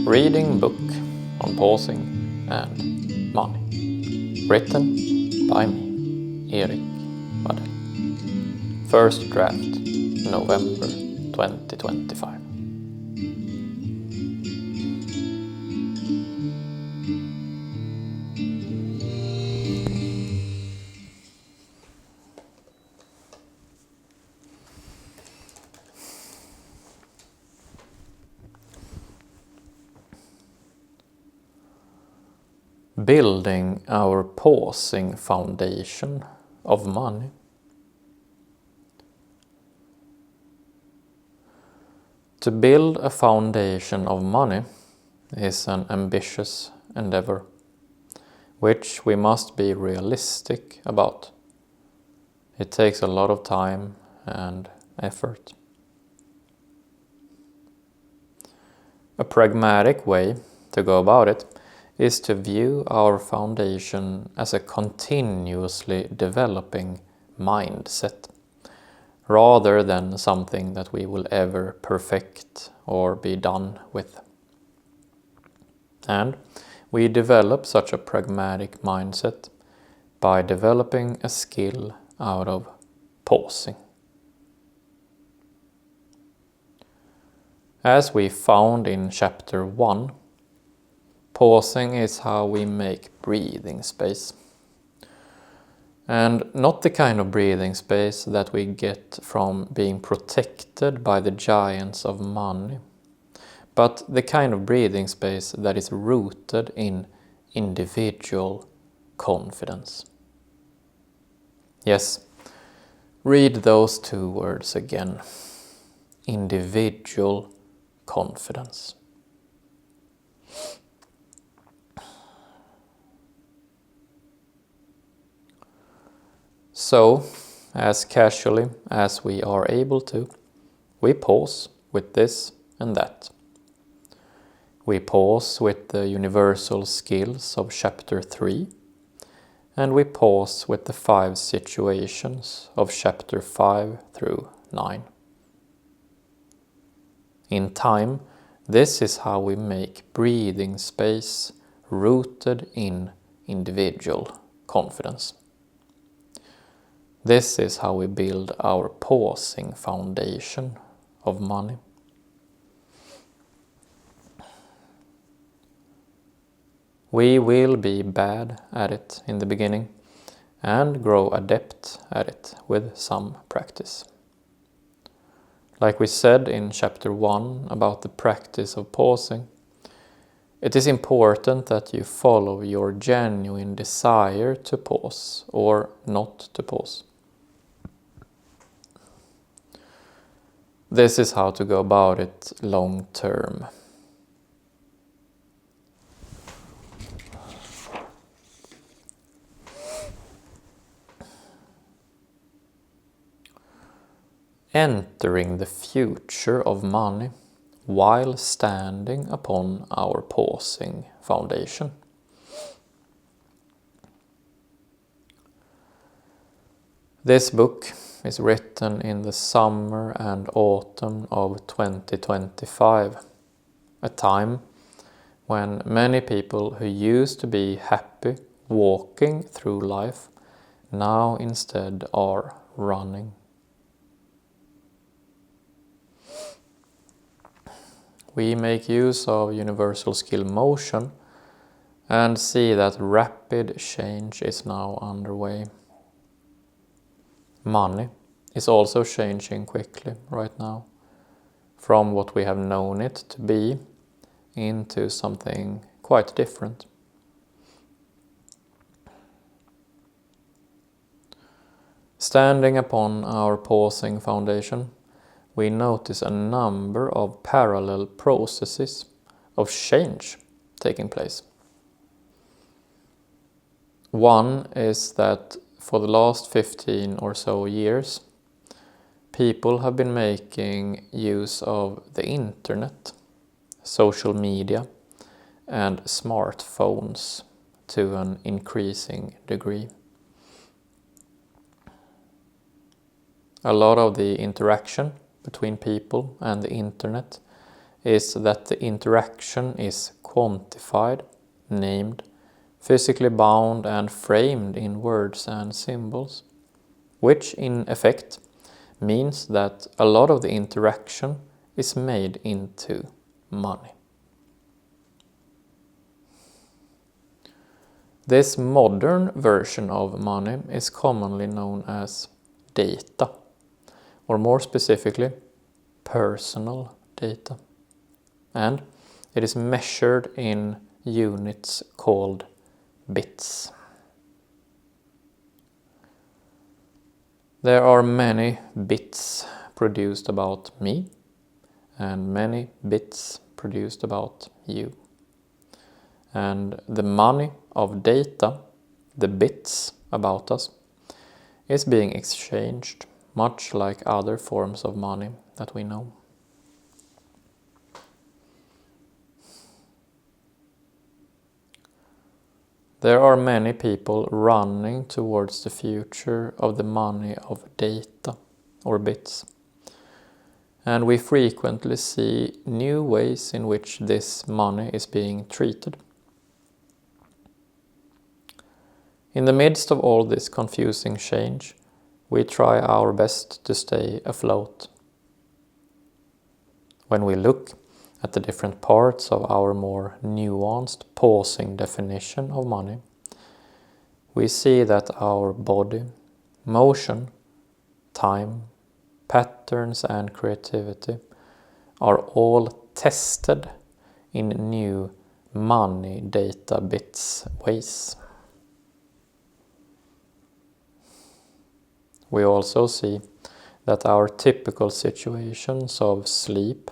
reading book on pausing and money. Written by me, Eric Wadell. First draft, November 2025. Building our pausing foundation of money. To build a foundation of money is an ambitious endeavor, which we must be realistic about. It takes a lot of time and effort. A pragmatic way to go about it is to view our foundation as a continuously developing mindset, rather than something that we will ever perfect or be done with. And we develop such a pragmatic mindset by developing a skill out of pausing. As we found in chapter 1, pausing is how we make breathing space. And not the kind of breathing space that we get from being protected by the giants of money, but the kind of breathing space that is rooted in individual confidence. Yes, read those two words again. Individual confidence. So, as casually as we are able to, we pause with this and that. We pause with the universal skills of chapter 3, and we pause with the 5 situations of chapter 5 through 9. In time, this is how we make breathing space rooted in individual confidence. This is how we build our pausing foundation of money. We will be bad at it in the beginning and grow adept at it with some practice. Like we said in chapter 1 about the practice of pausing, it is important that you follow your genuine desire to pause or not to pause. This is how to go about it long term. Entering the future of money while standing upon our pausing foundation. This book is written in the summer and autumn of 2025, a time when many people who used to be happy walking through life now instead are running. We make use of universal skill motion and see that rapid change is now underway. Money is also changing quickly right now, from what we have known it to be into something quite different. Standing upon our pausing foundation, we notice a number of parallel processes of change taking place. One is that for the last 15 or so years, people have been making use of the internet, social media, and smartphones to an increasing degree. A lot of the interaction between people and the internet is that the interaction is quantified, named, physically bound and framed in words and symbols, which in effect means that a lot of the interaction is made into money. This modern version of money is commonly known as data, or more specifically, personal data. And it is measured in units called bits. There are many bits produced about me and many bits produced about you. And the money of data, the bits about us, is being exchanged much like other forms of money that we know. There are many people running towards the future of the money of data or bits. And we frequently see new ways in which this money is being treated. In the midst of all this confusing change, we try our best to stay afloat. When we look at the different parts of our more nuanced, pausing definition of money, we see that our body, motion, time, patterns and creativity are all tested in new money data bits ways. We also see that our typical situations of sleep,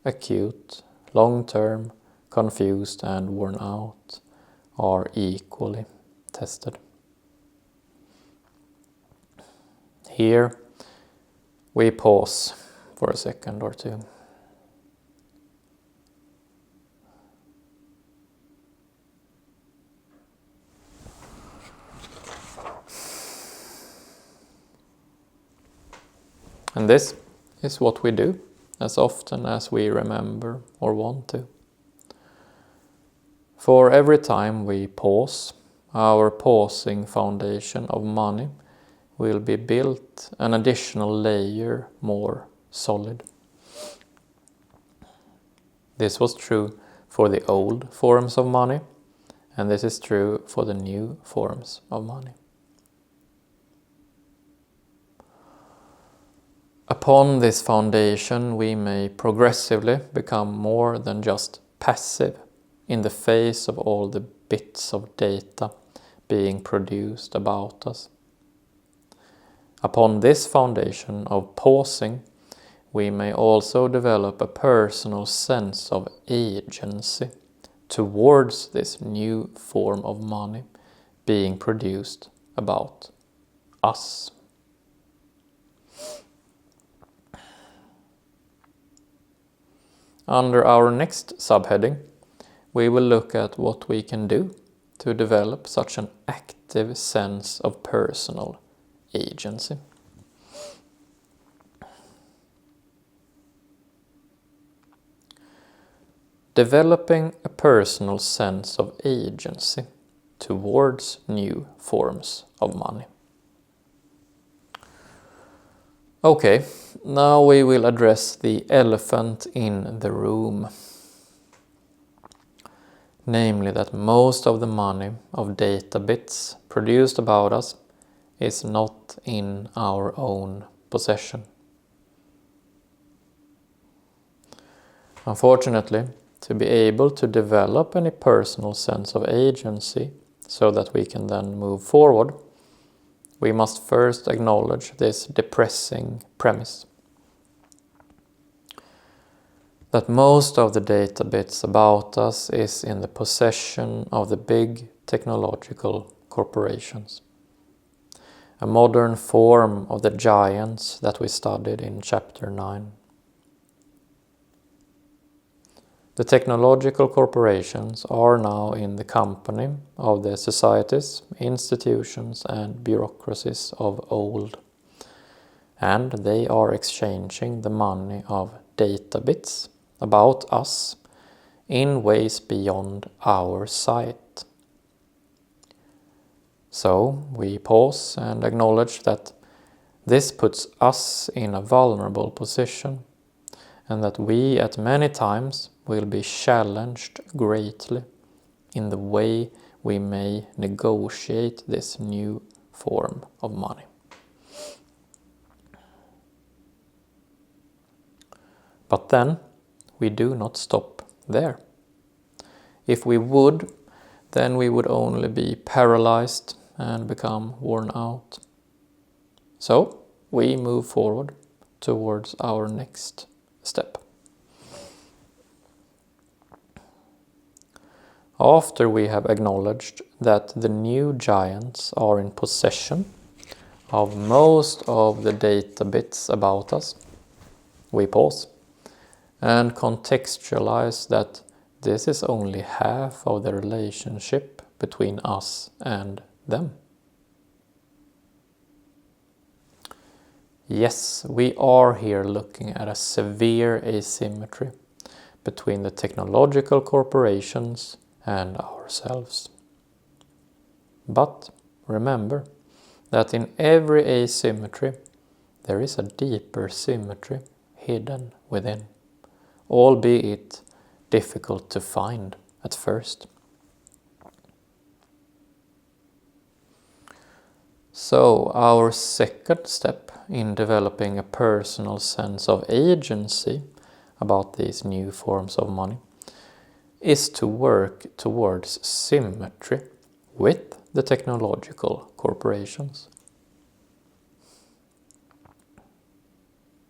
acute, long-term, confused and worn out are equally tested. Here we pause for a second or two. And this is what we do as often as we remember or want to. For every time we pause, our pausing foundation of money will be built an additional layer more solid. This was true for the old forms of money, and this is true for the new forms of money. Upon this foundation, we may progressively become more than just passive in the face of all the bits of data being produced about us. Upon this foundation of pausing, we may also develop a personal sense of agency towards this new form of money being produced about us. Under our next subheading, we will look at what we can do to develop such an active sense of personal agency. Developing a personal sense of agency towards new forms of money. Okay, now we will address the elephant in the room. Namely that most of the money of data bits produced about us is not in our own possession. Unfortunately, to be able to develop any personal sense of agency so that we can then move forward, we must first acknowledge this depressing premise. That most of the data bits about us is in the possession of the big technological corporations. A modern form of the giants that we studied in chapter 9. The technological corporations are now in the company of the societies, institutions and bureaucracies of old, and they are exchanging the money of data bits about us in ways beyond our sight. So we pause and acknowledge that this puts us in a vulnerable position, and that we at many times will be challenged greatly in the way we may negotiate this new form of money. But then we do not stop there. If we would, then we would only be paralyzed and become worn out. So we move forward towards our next step. After we have acknowledged that the new giants are in possession of most of the data bits about us, we pause and contextualize that this is only half of the relationship between us and them. Yes, we are here looking at a severe asymmetry between the technological corporations and ourselves. But remember that in every asymmetry there is a deeper symmetry hidden within, albeit difficult to find at first. So our second step in developing a personal sense of agency about these new forms of money is to work towards symmetry with the technological corporations.